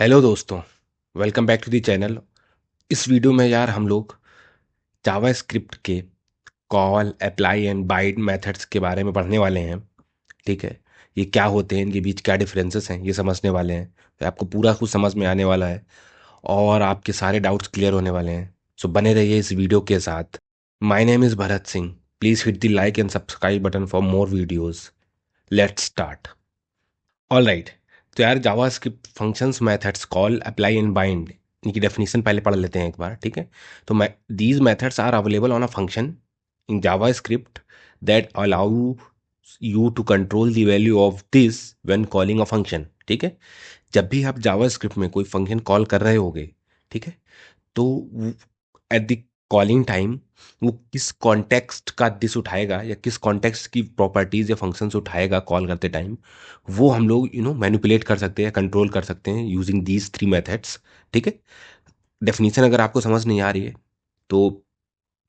Hello दोस्तों। Welcome back to the channel. इस वीडियो में यार हम लोग जावा स्क्रिप्ट के call apply and bind methods के बारे में पढ़ने वाले हैं। ठीक है, ये क्या होते हैं, इनके बीच क्या डिफरेंसेस हैं, ये समझने वाले हैं। तो आपको पूरा कुछ समझ में आने वाला है और आपके सारे डाउट्स क्लियर होने वाले हैं। सो बने रहिए इस वीडियो के साथ। My name is Bharat Singh. Please hit the like and subscribe button for more videos. Let's start. All right. तो यार JavaScript functions methods call apply and bind, इनकी डेफिनेशन पहले पढ़ लेते हैं एक बार। ठीक है, तो मैं these methods are available on a function in JavaScript that allow you to control the value of this when calling a function. ठीक है, जब भी आप जावा स्क्रिप्ट में कोई फंक्शन कॉल कर रहे होगे, ठीक है, तो एट द कॉलिंग टाइम वो किस कॉन्टेक्स्ट का दिस उठाएगा या किस कॉन्टेक्स्ट की प्रॉपर्टीज या फंक्शंस उठाएगा कॉल करते टाइम, वो हम लोग मैनिपुलेट कर सकते हैं, कंट्रोल कर सकते हैं यूजिंग दीज थ्री मेथड्स। ठीक है, डेफिनेशन अगर आपको समझ नहीं आ रही है तो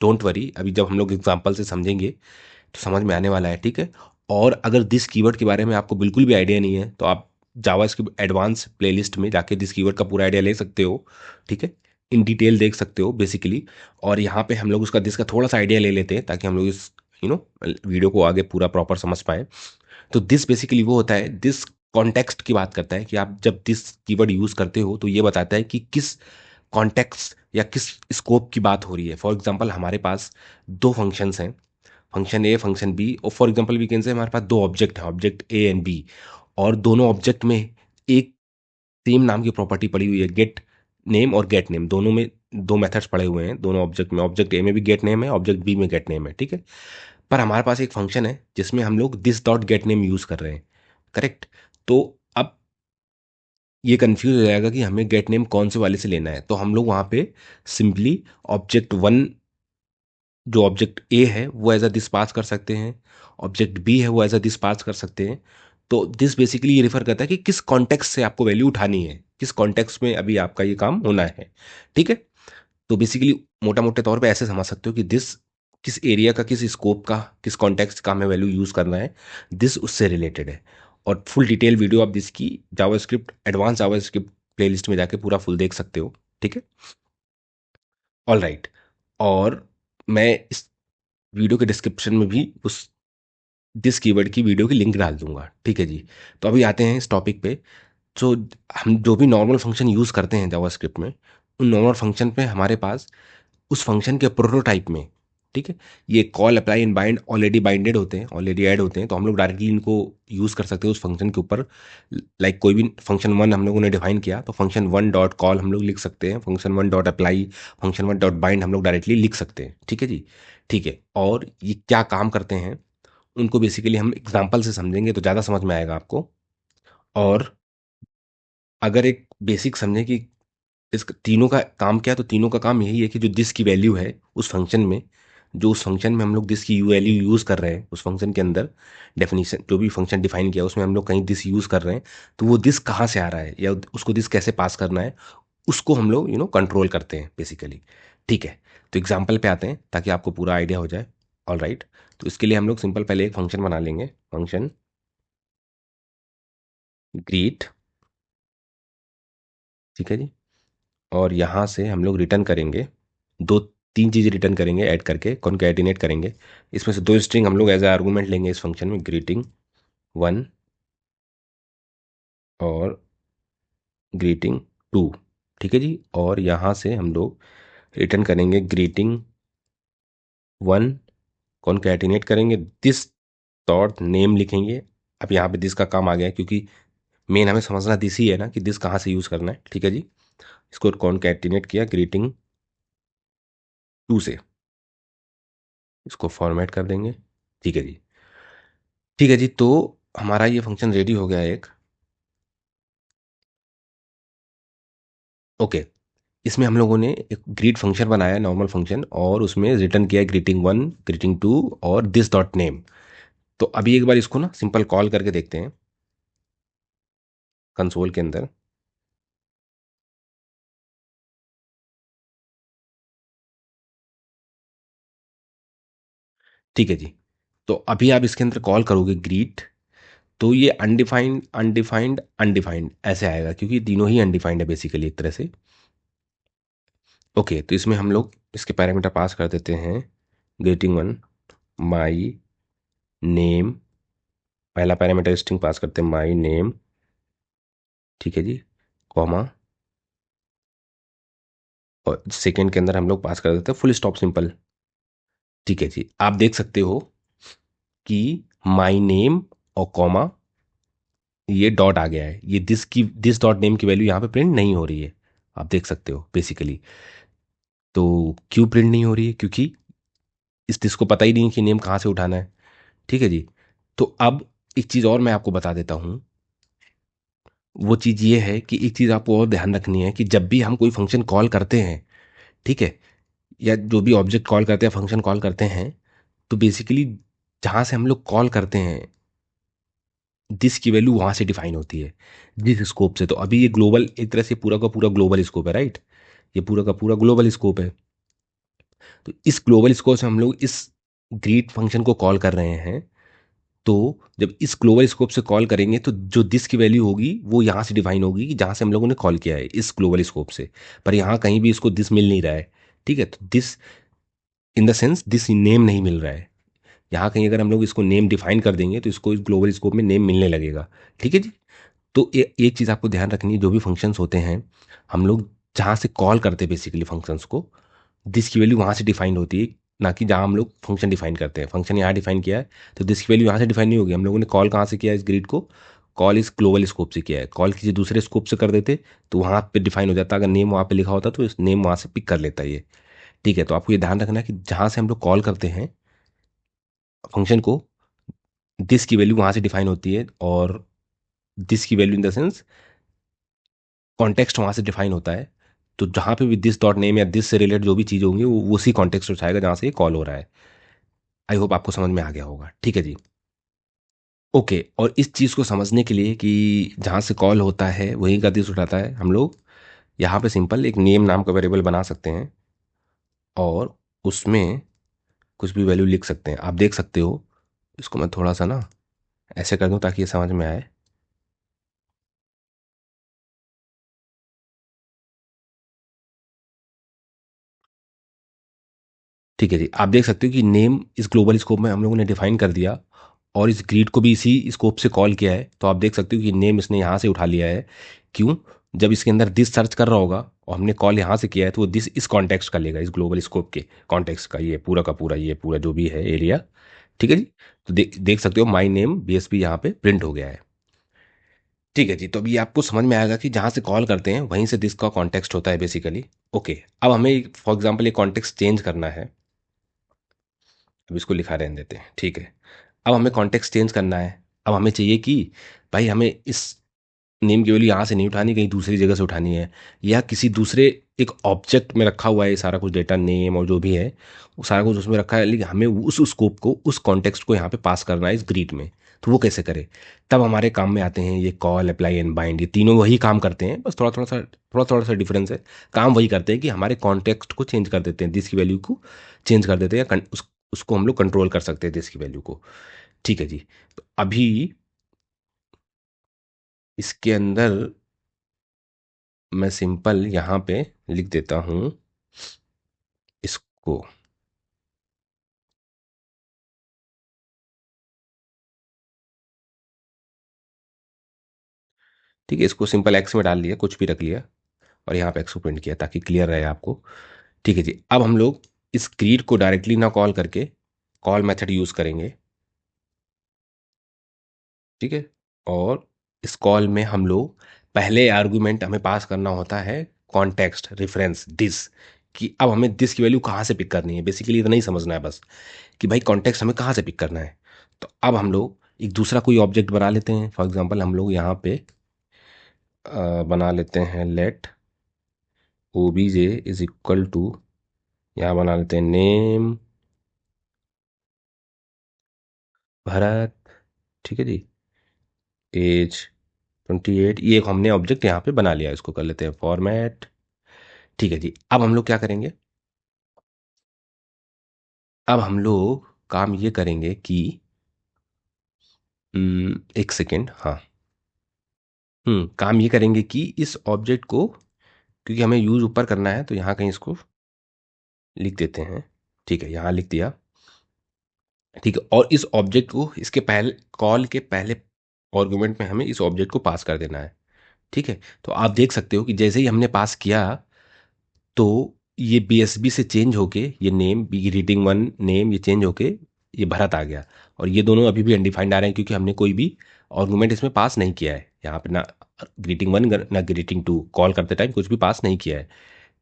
डोंट वरी, अभी जब हम लोग एग्जांपल से समझेंगे तो समझ में आने वाला है। ठीक है, और अगर दिस कीवर्ड के बारे में आपको बिल्कुल भी आइडिया नहीं है तो आप जावा स्क्रिप्ट एडवांस प्लेलिस्ट में जाके दिस कीवर्ड का पूरा आइडिया ले सकते हो। ठीक है, इन डिटेल देख सकते हो बेसिकली। और यहाँ पे हम लोग उसका दिस का थोड़ा सा आइडिया ले लेते हैं ताकि हम लोग इस वीडियो को आगे पूरा प्रॉपर समझ पाए। तो दिस बेसिकली वो होता है, दिस कॉन्टेक्स्ट की बात करता है कि आप जब दिस कीवर्ड यूज करते हो तो ये बताता है कि किस कॉन्टेक्स्ट या किस स्कोप की बात हो रही है। फॉर एग्जांपल हमारे पास दो फंक्शंस हैं, फंक्शन ए फंक्शन बी, और for example we can say हमारे पास दो ऑब्जेक्ट हैं, ऑब्जेक्ट ए एंड बी, और दोनों ऑब्जेक्ट में एक सेम नाम की प्रॉपर्टी पड़ी हुई है, गेट नेम और गेट नेम। दोनों में दो मेथड्स पड़े हुए हैं दोनों ऑब्जेक्ट में, ऑब्जेक्ट ए में भी गेट नेम है, ऑब्जेक्ट बी में गेट नेम है। ठीक है, पर हमारे पास एक फंक्शन है जिसमें हम लोग this dot gate name use कर रहे हैं। करेक्ट। तो अब ये कंफ्यूज हो जाएगा कि हमें गेट नेम कौन से वाले से लेना है, तो हम लोग वहां पे सिंपली ऑब्जेक्ट वन, जो ऑब्जेक्ट ए है वो एज अ दिस पास कर सकते हैं, ऑब्जेक्ट बी है वो एज अ दिस पास कर सकते हैं। तो दिस बेसिकली ये रिफर करता है कि किस कॉन्टेक्स्ट से आपको वैल्यू उठानी है, किस कॉन्टेक्स्ट में अभी आपका ये काम होना है। ठीक है, तो बेसिकली मोटा मोटे तौर पे ऐसे समझ सकते हो कि दिस किस एरिया का, किस स्कोप का, किस कॉन्टेक्स्ट का हमें वैल्यू यूज करना है, दिस उससे रिलेटेड है। और फुल डिटेल वीडियो आप दिस की जावास्क्रिप्ट एडवांस जावास्क्रिप्ट प्लेलिस्ट में जाके पूरा फुल देख सकते हो। ठीक है, ऑल राइट। और मैं इस वीडियो के डिस्क्रिप्शन में भी उस दिस कीवर्ड की वीडियो की लिंक डाल दूंगा। ठीक है जी। तो अभी आते हैं इस टॉपिक पे। तो हम जो भी नॉर्मल फंक्शन यूज़ करते हैं जावास्क्रिप्ट में, उन नॉर्मल फंक्शन पे हमारे पास उस फंक्शन के प्रोटोटाइप में, ठीक है, ये call apply and bind already binded होते हैं, ऑलरेडी ऐड होते हैं, तो हम लोग डायरेक्टली इनको यूज़ कर सकते हैं उस फंक्शन के ऊपर। लाइक कोई भी फंक्शन वन हम लोगों ने डिफाइन किया तो फंक्शन वन डॉट कॉल हम लोग लिख सकते हैं, function one dot apply, function one dot bind हम लोग डायरेक्टली लिख सकते हैं। ठीक है जी। ठीक है, और ये क्या काम करते हैं उनको बेसिकली हम एग्जाम्पल से समझेंगे तो ज़्यादा समझ में आएगा आपको। और अगर एक बेसिक समझें कि इस तीनों का काम क्या है, तो तीनों का काम यही है कि जो दिस की वैल्यू है उस फंक्शन में, जो उस फंक्शन में हम लोग दिस की यू वैल्यू यूज़ कर रहे हैं उस फंक्शन के अंदर, डेफिनेशन जो भी फंक्शन डिफाइन किया उसमें हम लोग कहीं दिस यूज़ कर रहे हैं, तो वो दिस कहाँ से आ रहा है या उसको दिस कैसे पास करना है, उसको हम लोग कंट्रोल करते हैं बेसिकली। ठीक है, तो एग्जाम्पल पे आते हैं ताकि आपको पूरा आइडिया हो जाए। All right. तो इसके लिए हम लोग सिंपल पहले एक फंक्शन बना लेंगे, फंक्शन ग्रीट। ठीक है जी। और यहाँ से हम लोग रिटर्न करेंगे दो तीन चीज़ें रिटर्न करेंगे ऐड करके, कॉन्कैटिनेट करेंगे। इसमें से दो स्ट्रिंग हम लोग एज ए आर्गूमेंट लेंगे इस फंक्शन में, ग्रीटिंग वन और ग्रीटिंग टू। ठीक है जी। और यहाँ से हम लोग रिटर्न करेंगे ग्रीटिंग वन, कॉन्कैटिनेट करेंगे दिस डॉट नेम लिखेंगे। अब यहाँ पे दिस का काम आ गया है, क्योंकि मेन हमें समझना दिस ही है ना कि दिस कहाँ से यूज़ करना है। ठीक है जी। इसको कॉन्कैटिनेट किया ग्रीटिंग टू से, इसको फॉर्मेट कर देंगे। ठीक है जी। ठीक है जी, तो हमारा ये फंक्शन रेडी हो गया एक। ओके, इसमें हम लोगों ने एक ग्रीट फंक्शन बनाया, नॉर्मल फंक्शन, और उसमें रिटर्न किया ग्रीटिंग वन, ग्रीटिंग टू और दिस डॉट नेम। तो अभी एक बार इसको ना सिंपल कॉल करके देखते हैं कंसोल के अंदर। ठीक है जी। तो अभी आप इसके अंदर कॉल करोगे ग्रीट, तो ये अनडिफाइंड अनडिफाइंड अनडिफाइंड ऐसे आएगा, क्योंकि तीनों ही अनडिफाइंड है बेसिकली एक तरह से। ओके, तो इसमें हम लोग इसके पैरामीटर पास कर देते हैं। ग्रीटिंग वन, माई नेम, पहला पैरामीटर स्ट्रिंग पास करते हैं माई नेम, ठीक है जी, कॉमा, और सेकेंड के अंदर हम लोग पास कर देते हैं फुल स्टॉप सिंपल। ठीक है जी, आप देख सकते हो कि माई नेम और कॉमा, ये डॉट आ गया है, ये दिस डॉट नेम की वैल्यू यहाँ पे प्रिंट नहीं हो रही है, आप देख सकते हो बेसिकली। तो क्यों प्रिंट नहीं हो रही है? क्योंकि इस दिस को पता ही नहीं है कि नेम कहाँ से उठाना है। ठीक है जी। तो अब एक चीज़ और मैं आपको बता देता हूँ। वो चीज़ ये है कि एक चीज़ आपको और ध्यान रखनी है कि जब भी हम कोई फंक्शन कॉल करते हैं, ठीक है, या जो भी ऑब्जेक्ट कॉल करते हैं, फंक्शन कॉल करते हैं, तो बेसिकली जहाँ से हम लोग कॉल करते हैं, दिस की वैल्यू वहाँ से डिफाइन होती है, जिस स्कोप से। तो अभी ये ग्लोबल, एक तरह से पूरा का पूरा ग्लोबल स्कोप है, राइट? ये पूरा का पूरा ग्लोबल स्कोप है। तो इस ग्लोबल स्कोप से हम लोग इस ग्रीट फंक्शन को कॉल कर रहे हैं। तो जब इस ग्लोबल स्कोप से कॉल करेंगे तो जो दिस की वैल्यू होगी वो यहाँ से डिफाइन होगी, कि जहाँ से हम लोगों ने कॉल किया है इस ग्लोबल स्कोप से। पर यहाँ कहीं भी इसको दिस मिल नहीं रहा है। ठीक है, तो this in the sense this name नहीं मिल रहा है। यहाँ कहीं अगर हम लोग इसको नेम डिफाइन कर देंगे तो इसको इस ग्लोबल स्कोप में नेम मिलने लगेगा। ठीक है जी। तो एक चीज़ आपको ध्यान रखनी है, जो भी फंक्शंस होते हैं, हम लोग जहाँ से कॉल करते हैं बेसिकली फंक्शंस को, दिस की वैल्यू वहाँ से डिफाइंड होती है, ना कि जहाँ हम लोग फंक्शन डिफाइन करते हैं। फंक्शन यहाँ डिफाइन किया है तो दिस की वैल्यू यहाँ से डिफाइन नहीं होगी। हम लोगों ने कॉल कहाँ से किया है इस ग्रिड को? कॉल इस ग्लोबल स्कोप से किया है। कॉल किसी दूसरे स्कोप से कर देते तो वहाँ पे डिफाइन हो जाता, अगर नेम वहाँ पे लिखा होता तो इस नेम वहाँ से पिक कर लेता ये। ठीक है, तो आपको ये ध्यान रखना है कि जहाँ से हम लोग कॉल करते हैं फंक्शन को, दिस की वैल्यू वहाँ से डिफाइन होती है, और दिस की value in the sense context वहाँ से डिफाइन होता है। तो जहाँ पे भी दिस डॉट नेम या दिस से रिलेटेड जो भी चीज़ होंगी वो उसी कॉन्टेक्स्ट से उठाएगा जहाँ से ये कॉल हो रहा है। आई होप आपको समझ में आ गया होगा। ठीक है जी। ओके, और इस चीज़ को समझने के लिए कि जहाँ से कॉल होता है वहीं का दिस उठाता है, हम लोग यहाँ पे सिंपल एक नेम नाम का वेरिएबल बना सकते हैं और उसमें कुछ भी वैल्यू लिख सकते हैं। आप देख सकते हो, इसको मैं थोड़ा सा ना ऐसे कर दूं ताकि ये समझ में आए। ठीक है जी, आप देख सकते हो कि नेम इस ग्लोबल स्कोप में हम लोगों ने डिफाइन कर दिया, और इस ग्रीड को भी इसी स्कोप से कॉल किया है। तो आप देख सकते हो कि नेम इसने यहाँ से उठा लिया है। क्यों? जब इसके अंदर दिस सर्च कर रहा होगा और हमने कॉल यहाँ से किया है, तो वो दिस इस कॉन्टेक्स्ट का लेगा, इस ग्लोबल स्कोप के कॉन्टेक्स्ट का, ये पूरा का पूरा, ये पूरा जो भी है एरिया। ठीक है जी। तो देख सकते हो माई नेम BSP यहाँ पे प्रिंट हो गया है। ठीक है जी, तो अभी आपको समझ में आएगा कि जहाँ से कॉल करते हैं वहीं से दिस का कॉन्टेक्स्ट होता है बेसिकली। ओके, अब हमें फॉर एग्जाम्पल ये कॉन्टेक्स्ट चेंज करना है। अब इसको लिखा रहने देते हैं, ठीक है। अब हमें कॉन्टेक्स्ट चेंज करना है। अब हमें चाहिए कि भाई हमें इस नेम की वैल्यू यहाँ से नहीं उठानी, कहीं दूसरी जगह से उठानी है, या किसी दूसरे एक ऑब्जेक्ट में रखा हुआ है ये सारा कुछ डेटा, नेम और जो भी है वो सारा कुछ उसमें रखा है, लेकिन हमें उस स्कोप को, उस कॉन्टेक्स्ट को यहाँ पे पास करना है इस ग्रीट में। तो वो कैसे करें? तब हमारे काम में आते हैं ये कॉल, अप्लाई एंड बाइंड। ये तीनों वही काम करते हैं, बस थोड़ा थोड़ा सा डिफरेंस है। काम वही करते हैं कि हमारे कॉन्टेक्स्ट को चेंज कर देते हैं, दिस की वैल्यू को चेंज कर देते हैं, या उसको हम लोग कंट्रोल कर सकते हैं दिस की वैल्यू को। ठीक है जी। तो अभी इसके अंदर मैं सिंपल यहाँ पे लिख देता हूँ इसको। ठीक है, इसको सिंपल एक्स में डाल लिया, कुछ भी रख लिया, और यहाँ पे एक्स को प्रिंट किया ताकि क्लियर रहे आपको। ठीक है जी, अब हम लोग इस ग्रीड को डायरेक्टली ना कॉल करके कॉल मेथड यूज़ करेंगे। ठीक है, और इस कॉल में हम लोग पहले आर्गुमेंट हमें पास करना होता है कॉन्टेक्स्ट रेफरेंस दिस, कि अब हमें दिस की वैल्यू कहाँ से पिक करनी है, बेसिकली इतना ही समझना है बस, कि भाई कॉन्टेक्स्ट हमें कहाँ से पिक करना है। तो अब हम लोग एक दूसरा कोई ऑब्जेक्ट बना लेते हैं। फॉर एग्जांपल हम लोग यहाँ पे बना लेते हैं let OBJ is equal to, यहाँ बना लेते हैं नेम भरत। ठीक है जी, एज 28। ये एक हमने ऑब्जेक्ट यहाँ पे बना लिया, इसको कर लेते हैं फॉर्मेट। ठीक है जी, अब हम लोग क्या करेंगे? अब हम लोग काम ये करेंगे कि एक सेकेंड, हाँ। काम ये करेंगे कि इस ऑब्जेक्ट को, क्योंकि हमें यूज़ ऊपर करना है तो यहाँ कहीं इसको लिख देते हैं। ठीक है, यहाँ लिख दिया। ठीक है, और इस ऑब्जेक्ट को इसके पहले कॉल के पहले आर्गुमेंट में हमें इस ऑब्जेक्ट को पास कर देना है। ठीक है, तो आप देख सकते हो कि जैसे ही हमने पास किया तो ये बीएसबी से चेंज होके ये name be reading one name ये चेंज होके ये भरत आ गया। और ये दोनों अभी भी अनडिफाइंड आ रहे हैं क्योंकि हमने कोई भी आर्गुमेंट इसमें पास नहीं किया है। यहाँ पे ना ग्रीटिंग वन ना ग्रीटिंग टू कॉल करते टाइम कुछ भी पास नहीं किया है।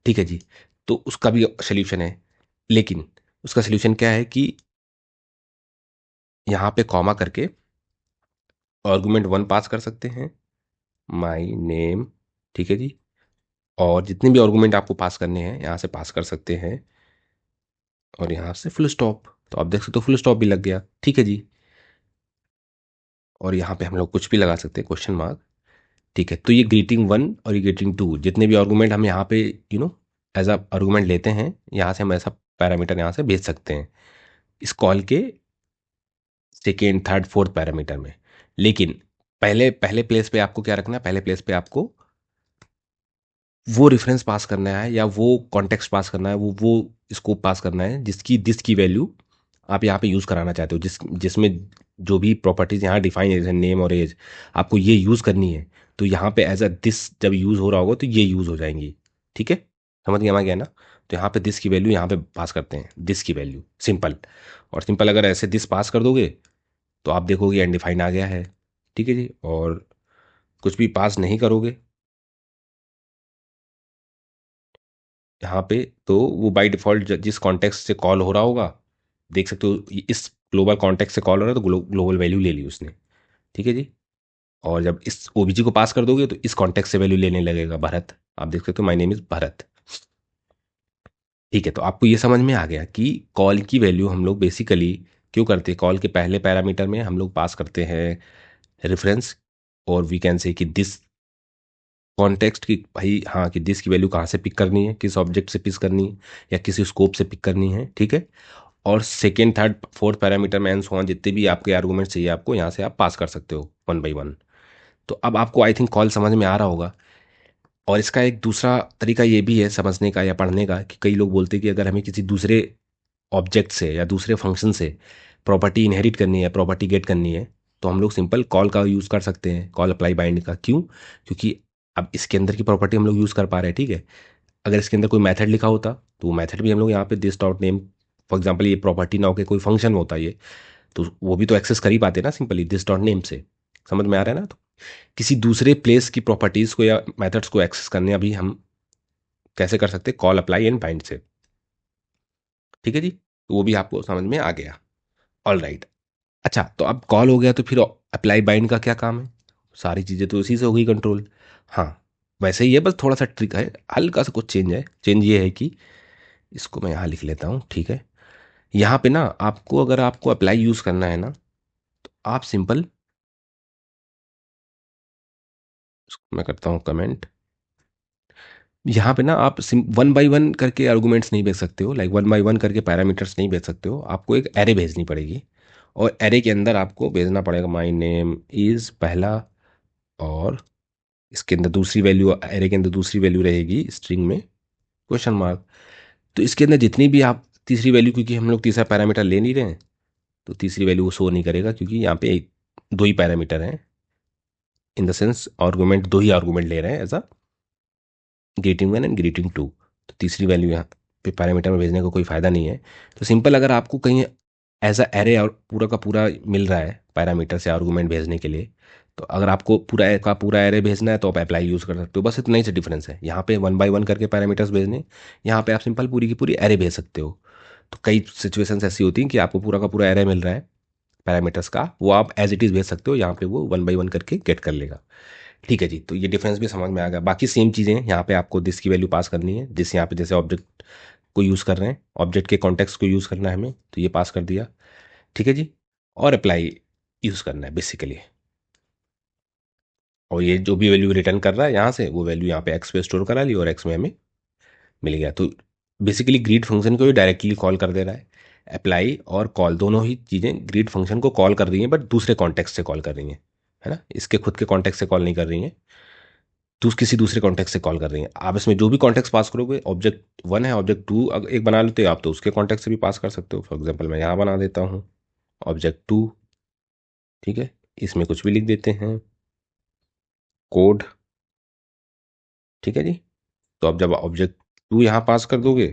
ठीक है जी, तो उसका भी सोल्यूशन है। लेकिन उसका सोल्यूशन क्या है कि यहाँ पे कॉमा करके आर्गुमेंट वन पास कर सकते हैं, माई नेम। ठीक है जी, और जितने भी आर्गुमेंट आपको पास करने हैं यहाँ से पास कर सकते हैं, और यहाँ से फुल स्टॉप। तो आप देख सकते हो फुल स्टॉप भी लग गया। ठीक है जी, और यहाँ पे हम लोग कुछ भी लगा सकते हैं, क्वेश्चन मार्क। ठीक है, तो ये ग्रीटिंग वन और ये ग्रीटिंग टू जितने भी आर्गुमेंट हम यहाँ पे एज अ आर्गुमेंट लेते हैं, यहाँ से हम ऐसा पैरामीटर यहाँ से भेज सकते हैं इस कॉल के सेकेंड थर्ड फोर्थ पैरामीटर में। लेकिन पहले पहले प्लेस पे आपको क्या रखना है, पहले प्लेस पे आपको वो रेफरेंस पास करना है या वो कॉन्टेक्स्ट पास करना है, वो स्कोप पास करना है जिसकी दिस की वैल्यू आप यहाँ पे यूज़ कराना चाहते हो, जिसमें जो भी प्रॉपर्टीज यहाँ डिफाइन है जैसे नेम और एज आपको ये यूज़ करनी है। तो यहाँ पे एज अ दिस जब यूज़ हो रहा होगा तो ये यूज़ हो जाएंगी। ठीक है, समझ गया मैं क्या ना। तो यहाँ पे दिस की वैल्यू यहाँ पे पास करते हैं, दिस की वैल्यू सिंपल। और सिंपल अगर ऐसे दिस पास कर दोगे तो आप देखोगे अनडिफाइंड आ गया है। ठीक है जी, और कुछ भी पास नहीं करोगे यहाँ पे तो वो बाय डिफ़ॉल्ट जिस कॉन्टेक्स्ट से कॉल हो रहा होगा, देख सकते हो इस ग्लोबल कॉन्टेक्स्ट से कॉल हो रहा है तो ग्लोबल वैल्यू ले ली उसने। ठीक है जी, और जब इस ओबीजी को पास कर दोगे तो इस कॉन्टेक्स्ट से वैल्यू लेने लगेगा भरत। आप देख सकते हो माय नेम इज़ भरत। ठीक है, तो आपको ये समझ में आ गया कि कॉल की वैल्यू हम लोग बेसिकली क्यों करते हैं। कॉल के पहले पैरामीटर में हम लोग पास करते हैं रेफरेंस, और वी कैन से कि दिस कॉन्टेक्स्ट की भाई, हाँ, कि दिस की वैल्यू कहाँ से पिक करनी है, किस ऑब्जेक्ट से पिक करनी है या किसी स्कोप से पिक करनी है। ठीक है, और सेकेंड थर्ड फोर्थ पैरामीटर में एंड सो ऑन जितने भी आपके आर्गूमेंट चाहिए आपको यहाँ से आप पास कर सकते हो वन बाई वन। तो अब आपको आई थिंक कॉल समझ में आ रहा होगा। और इसका एक दूसरा तरीका ये भी है समझने का या पढ़ने का कि कई लोग बोलते हैं कि अगर हमें किसी दूसरे ऑब्जेक्ट से या दूसरे फंक्शन से प्रॉपर्टी इनहेरिट करनी है, प्रॉपर्टी गेट करनी है, तो हम लोग सिंपल कॉल का यूज़ कर सकते हैं, कॉल अप्लाई बाइंड का। क्यों? क्योंकि अब इसके अंदर की प्रॉपर्टी हम लोग यूज़ कर पा रहे हैं। ठीक है, अगर इसके अंदर कोई मेथड लिखा होता तो वो मेथड भी हम लोग यहाँ पे this dot name for example ये प्रॉपर्टी ना होकर कोई फंक्शन होता ये, तो वो भी तो एक्सेस कर ही पाते ना सिंपली दिस डॉट नेम से। समझ में आ रहा है ना। तो किसी दूसरे प्लेस की प्रॉपर्टीज़ को या मेथड्स को एक्सेस करने अभी हम कैसे कर सकते हैं, कॉल अप्लाई एंड बाइंड से। ठीक है जी, तो वो भी आपको समझ में आ गया। All right. अच्छा, तो अब कॉल हो गया तो फिर अप्लाई बाइंड का क्या काम है। सारी चीज़ें तो उसी से हो गई कंट्रोल। हाँ, वैसे ही है, बस थोड़ा सा ट्रिक है, हल्का सा कुछ चेंज है। चेंज ये है कि इसको मैं यहाँ लिख लेता हूँ। ठीक है, यहाँ पे ना आपको अगर आपको अप्लाई यूज़ करना है ना तो आप सिंपल, मैं करता हूँ कमेंट। यहाँ पे ना आप वन बाई वन करके आर्गूमेंट्स नहीं भेज सकते हो, लाइक वन बाई वन करके पैरामीटर्स नहीं भेज सकते हो। आपको एक एरे भेजनी पड़ेगी, और एरे के अंदर आपको भेजना पड़ेगा माई नेम इज़ पहला, और इसके अंदर दूसरी वैल्यू, एरे के अंदर दूसरी वैल्यू रहेगी स्ट्रिंग में क्वेश्चन मार्क। तो इसके अंदर जितनी भी आप तीसरी वैल्यू, क्योंकि हम लोग तीसरा पैरामीटर ले नहीं रहे हैं तो तीसरी वैल्यू वो शो नहीं करेगा, क्योंकि यहाँ पे दो ही पैरामीटर हैं, इन द सेंस आर्गूमेंट दो ही आर्गूमेंट ले रहे हैं as a greeting one and greeting two. तो तीसरी वैल्यू यहाँ पे पैरामीटर में भेजने का कोई फ़ायदा नहीं है। तो सिंपल अगर आपको कहीं एज अ एरे और पूरा का पूरा मिल रहा है पैरामीटर से आर्गूमेंट भेजने के लिए, तो अगर आपको पूरा का पूरा एरे भेजना है तो आप अप्लाई यूज़ कर सकते हो। बस इतना ही से डिफरेंस है, यहाँ पे वन बाय वन करके पैरामीटर्स भेजने, यहाँ पे आप सिंपल पूरी की पूरी एरे भेज सकते हो। तो कई सिचुएशंस ऐसी होती हैं कि आपको पूरा का पूरा एरे मिल रहा है पैरामीटर्स का, वो आप एज इट इज़ भेज सकते हो, यहाँ पे वो वन बाई वन करके गेट कर लेगा। ठीक है जी, तो ये डिफरेंस भी समझ में आ गया। बाकी सेम चीज़ें हैं, यहाँ पे आपको दिस की वैल्यू पास करनी है, जिस यहाँ पे जैसे ऑब्जेक्ट को यूज़ कर रहे हैं, ऑब्जेक्ट के कॉन्टेक्स्ट को यूज़ करना है हमें, तो ये पास कर दिया। ठीक है जी, और अप्लाई यूज़ करना है बेसिकली। और ये जो भी वैल्यू रिटर्न कर रहा है यहाँ से, वो वैल्यू यहाँ पे एक्स पे स्टोर करा ली और एक्स में हमें मिल गया। तो बेसिकली ग्रीट फंक्शन को ये डायरेक्टली कॉल कर दे रहा है। अप्लाई और कॉल दोनों ही चीज़ें ग्रीट फंक्शन को कॉल कर रही हैं, बट दूसरे कॉन्टेक्स्ट से कॉल कर रही हैं, है ना, इसके खुद के कॉन्टेक्स्ट से कॉल नहीं कर रही हैं, तो किसी दूसरे कॉन्टेक्स्ट से कॉल कर रही हैं। आप इसमें जो भी कॉन्टेक्स्ट पास करोगे, ऑब्जेक्ट वन है, ऑब्जेक्ट टू अगर एक बना लेते हो आप, तो उसके कॉन्टेक्स्ट से भी पास कर सकते हो। फॉर एग्जाम्पल मैं यहाँ बना देता हूँ ऑब्जेक्ट टू, ठीक है, इसमें कुछ भी लिख देते हैं, कोड, ठीक है जी। तो अब जब ऑब्जेक्ट टू यहाँ पास कर दोगे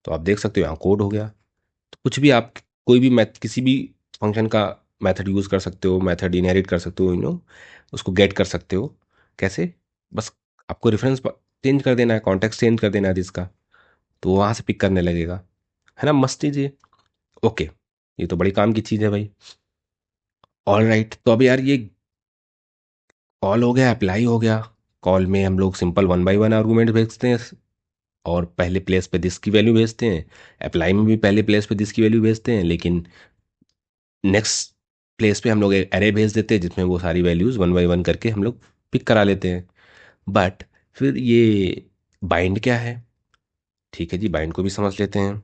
तो आप देख सकते हो यहाँ कोड हो गया। तो कुछ भी आप कोई भी मैथ किसी भी फंक्शन का मेथड यूज़ कर सकते हो, मेथड इनहेरिट कर सकते हो, उसको गेट कर सकते हो। कैसे? बस आपको रेफरेंस चेंज कर देना है, कॉन्टेक्स्ट चेंज कर देना है जिसका, तो वहाँ से पिक करने लगेगा, है ना, मस्त चीज़ ये। ओके, ये तो बड़ी काम की चीज़ है भाई। ऑल राइट, तो अब यार ये कॉल हो गया, अप्लाई हो गया। कॉल में हम लोग simple one by one argument भेजते हैं और पहले प्लेस पे दिस की वैल्यू भेजते हैं। अप्लाई में भी पहले प्लेस पे दिस की वैल्यू भेजते हैं, लेकिन नेक्स्ट प्लेस पे हम लोग एक एरे भेज देते हैं जिसमें वो सारी वैल्यूज़ वन बाई वन करके हम लोग पिक करा लेते हैं। बट फिर ये बाइंड क्या है? ठीक है जी, बाइंड को भी समझ लेते हैं।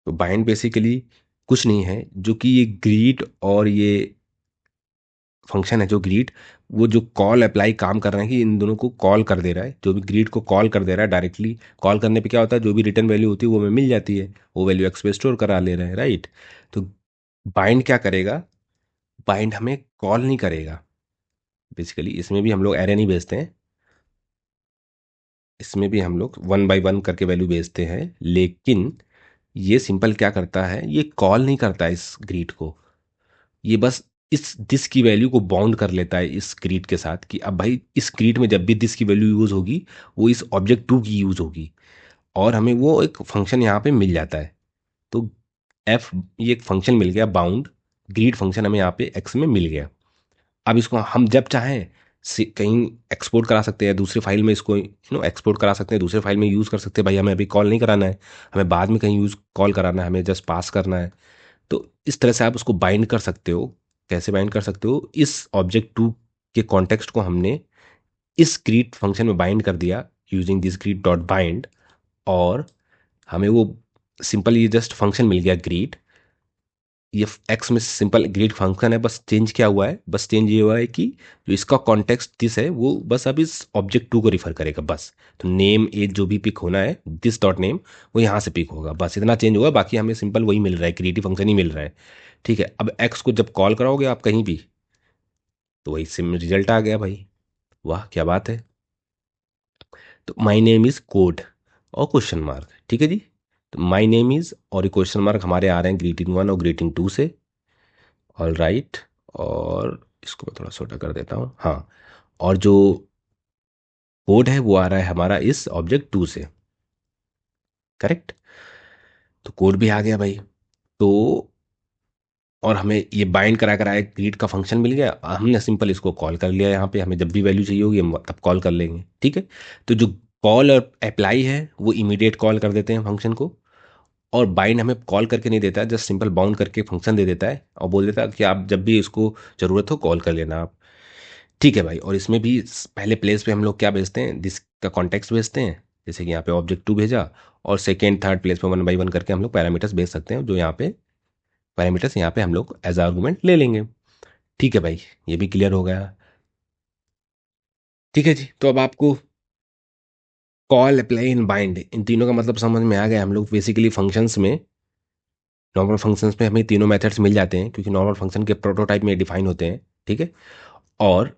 तो बाइंड बेसिकली कुछ नहीं है, जो कि ये ग्रीट और ये फंक्शन है जो ग्रीट, वो जो कॉल अप्लाई काम कर रहे हैं कि इन दोनों को कॉल कर दे रहा है, जो भी ग्रीट को कॉल कर दे रहा है डायरेक्टली। कॉल करने पे क्या होता है, जो भी रिटर्न वैल्यू होती है वो हमें मिल जाती है, वो वैल्यू एक्स पे स्टोर करा ले रहे हैं, राइट। तो बाइंड क्या करेगा? बाइंड हमें कॉल नहीं करेगा बेसिकली। इसमें भी हम लोग एरे नहीं भेजते हैं, इसमें भी हम लोग वन बाई वन करके वैल्यू भेजते हैं, लेकिन ये सिंपल क्या करता है, ये कॉल नहीं करता है इस ग्रीट को। ये बस इस दिस की वैल्यू को बाउंड कर लेता है इस ग्रीट के साथ, कि अब भाई इस ग्रीट में जब भी दिस की वैल्यू यूज़ होगी वो इस ऑब्जेक्ट टू की यूज़ होगी, और हमें वो एक फंक्शन यहाँ पे मिल जाता है। तो एफ, ये एक फंक्शन मिल गया बाउंड, ग्रीट फंक्शन हमें यहाँ पे एक्स में मिल गया। अब इसको हम जब चाहें कहीं एक्सपोर्ट करा सकते हैं, दूसरे फाइल में इसको एक्सपोर्ट करा सकते हैं, दूसरे फाइल में यूज़ कर सकते हैं। भाई हमें अभी कॉल नहीं कराना है, हमें बाद में कहीं यूज़ कॉल कराना है, हमें जस्ट पास करना है। तो इस तरह से आप उसको बाइंड कर सकते हो। कैसे बाइंड कर सकते हो? इस ऑब्जेक्ट टू के कॉन्टेक्स्ट को हमने इस ग्रीट फंक्शन में बाइंड कर दिया using this greet dot bind, और हमें वो सिंपल ये जस्ट फंक्शन मिल गया ग्रीट। ये एक्स में सिंपल ग्रीट फंक्शन है, बस चेंज क्या हुआ है, बस चेंज ये हुआ है कि जो इसका कॉन्टेक्स्ट दिस है वो बस अब इस ऑब्जेक्ट टू को रिफर करेगा बस। तो नेम एज जो भी पिक होना है, दिस डॉट नेम, वो यहाँ से पिक होगा, बस इतना चेंज होगा। बाकी हमें सिंपल वही मिल रहा है, क्रिएटिव फंक्शन ही मिल रहा है, ठीक है। अब एक्स को जब कॉल कराओगे आप कहीं भी, तो वही सिम रिजल्ट आ गया भाई। वाह क्या बात है। तो माई नेम इज़ कोड और क्वेश्चन मार्क, ठीक है जी। तो माई नेम इज़ और ये क्वेश्चन मार्क हमारे आ रहे हैं ग्रीटिंग वन और ग्रीटिंग टू से। ऑल राइट, और इसको मैं थोड़ा छोटा कर देता हूँ, हाँ। और जो कोड है वो आ रहा है हमारा इस ऑब्जेक्ट टू से, करेक्ट। तो कोड भी आ गया भाई। तो और हमें ये बाइंड करा करा एक ग्रीट का फंक्शन मिल गया, हमने सिंपल इसको कॉल कर लिया यहाँ पे, हमें जब भी वैल्यू चाहिए होगी हम तब कॉल कर लेंगे, ठीक है। तो जो कॉल और अप्लाई है वो इमीडिएट कॉल कर देते हैं फंक्शन को, और बाइंड हमें कॉल करके नहीं देता है, जस्ट सिंपल बाउंड करके फंक्शन दे देता है और बोल देता है कि आप जब भी इसको ज़रूरत हो कॉल कर लेना आप, ठीक है भाई। और इसमें भी पहले प्लेस पे हम लोग क्या भेजते हैं, दिस का कॉन्टेक्स्ट भेजते हैं, जैसे कि यहाँ पे ऑब्जेक्ट टू भेजा, और सेकेंड थर्ड प्लेस पे वन बाई वन करके हम लोग पैरामीटर्स भेज सकते हैं, जो यहाँ पे पैरामीटर्स यहाँ पे हम लोग एज आर्गूमेंट ले लेंगे, ठीक है भाई। ये भी क्लियर हो गया, ठीक है जी। तो अब आपको कॉल अप्लाई एंड बाइंड इन तीनों का मतलब समझ में आ गया। हम लोग बेसिकली फंक्शंस में, नॉर्मल फंक्शंस में हमें तीनों मेथड्स मिल जाते हैं, क्योंकि नॉर्मल फंक्शन के प्रोटोटाइप में डिफाइन होते हैं, ठीक है। और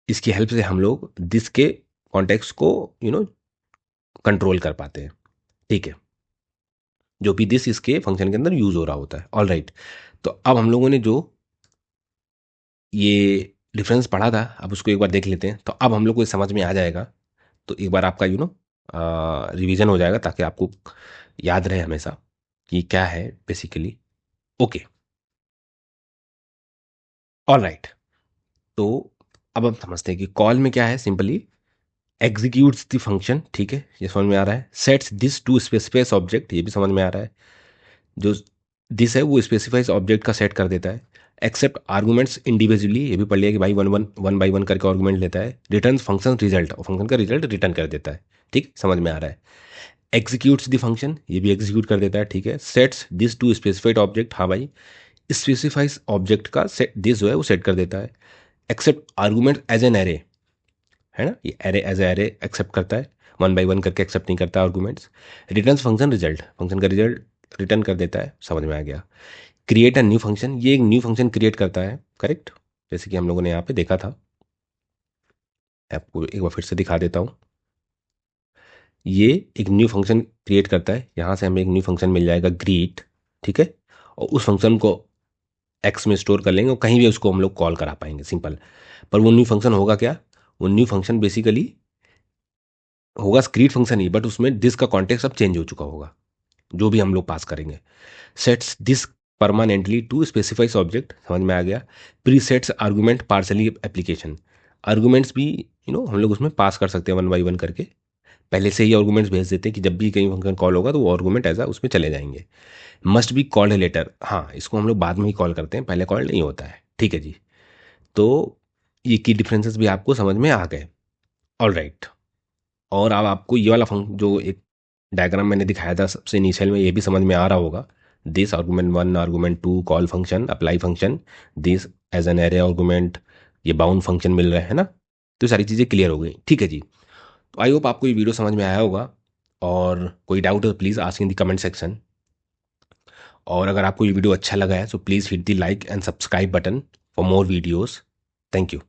इसकी हेल्प से हम लोग दिस के कॉन्टेक्स्ट को कंट्रोल कर पाते हैं, ठीक है, जो भी दिस इसके फंक्शन के अंदर यूज हो रहा होता है। ऑल राइट, तो अब हम लोगों ने जो ये डिफरेंस पढ़ा था, अब उसको एक बार देख लेते हैं, तो अब हम लोग को ये समझ में आ जाएगा। तो एक बार आपका रिवीजन हो जाएगा, ताकि आपको याद रहे हमेशा कि क्या है बेसिकली। Okay, all right. तो अब हम समझते हैं कि कॉल में क्या है, सिंपली एग्जीक्यूट्स द फंक्शन, ठीक है, ये समझ में आ रहा है। Sets this to specifies object, ये भी समझ में आ रहा है। जो दिस है वो स्पेसिफाइज ऑब्जेक्ट का सेट कर देता है। एक्सेप्ट आर्गूमेंट्स इंडिविजुअली, ये भी पढ़ लिया कि भाई वन बाई वन करके आर्गूमेंट लेता है। रिटर्न फंक्शन रिजल्ट, और फंक्शन का रिजल्ट रिटर्न कर देता है, ठीक, समझ में आ रहा है। एग्जीक्यूट्स द फंक्शन, ये भी एग्जीक्यूट कर देता है, ठीक है। Sets this to specified object, हाँ भाई स्पेसिफाइज ऑब्जेक्ट का सेट दिस जो है वो सेट कर देता है। Accept argument as an array, है ना, ये एरे एज एरे एक्सेप्ट करता है, वन बाई वन करके एक्सेप्ट नहीं करता arguments. Return function result, function का रिजल्ट रिटर्न कर देता है, समझ में आ गया। क्रिएट अ न्यू फंक्शन, ये एक न्यू फंक्शन क्रिएट करता है, करेक्ट, जैसे कि हम लोगों ने यहाँ पे देखा था। आपको एक बार फिर से दिखा देता हूँ। ये एक न्यू फंक्शन क्रिएट करता है, यहाँ से हमें एक न्यू फंक्शन मिल जाएगा ग्रीट, ठीक है। और उस फंक्शन को एक्स में स्टोर कर लेंगे और कहीं भी उसको हम लोग कॉल करा पाएंगे, सिंपल। पर वो न्यू फंक्शन होगा क्या, वो न्यू फंक्शन बेसिकली होगा स्क्रीट फंक्शन ही, बट उसमें दिस का कॉन्टेक्स्ट अब चेंज हो चुका होगा, जो भी हम लोग पास करेंगे। Sets this permanently to specifies object, समझ में आ गया। Pre sets argument partially application, arguments भी हम लोग उसमें पास कर सकते हैं वन बाई वन करके, पहले से ही आर्गूमेंट्स भेज देते हैं कि जब भी कहीं फंक्शन कॉल होगा तो वो आर्गूमेंट एज उसमें चले जाएंगे। मस्ट बी कॉल्ड लेटर, हाँ इसको हम लोग बाद में ही कॉल करते हैं, पहले कॉल नहीं होता है, ठीक है जी। तो ये की डिफरेंसेस भी आपको समझ में आ गए, ऑल राइट। और अब आपको ये वाला फंक्शन जो एक डायग्राम मैंने दिखाया था सबसे इनिशियल में, ये भी समझ में आ रहा होगा। This argument one, argument two, call function, apply function, this as an array argument, ये बाउंड फंक्शन मिल रहा है ना। तो सारी चीज़ें क्लियर हो गई, ठीक है जी। तो आई होप आपको ये वीडियो समझ में आया होगा, और कोई डाउट हो please ask in the comment section. और अगर आपको ये वीडियो अच्छा लगा है तो please hit the like and subscribe button for more videos. Thank you.